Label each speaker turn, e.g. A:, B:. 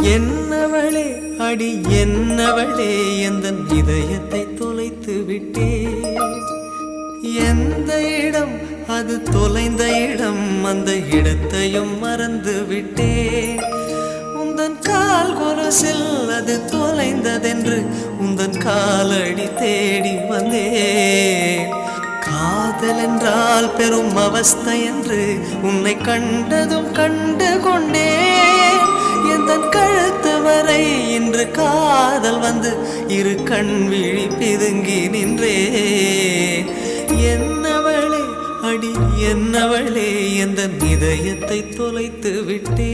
A: என்னவளே அடி என்னவளே எந்த இதயத்தை தொலைத்து விட்டே. எந்த இடம் அது தொலைந்த இடம், அந்த இடத்தையும் மறந்து விட்டேன். உந்தன் கால் கொலுசில் அது தொலைந்ததென்று உந்தன் காலடி தேடி வந்தேன். காதல் என்றால் பெரும் அவஸ்தை என்று உன்னை கண்டதும் கண்டு கொண்டேன். எந்தன் கழுத்து வரை இன்று காதல் வந்து இரு கண் விழி பிதுங்கி நின்றேன். என்னவளே அடி என்னவளே எந்த இதயத்தை தொலைத்து விட்டே.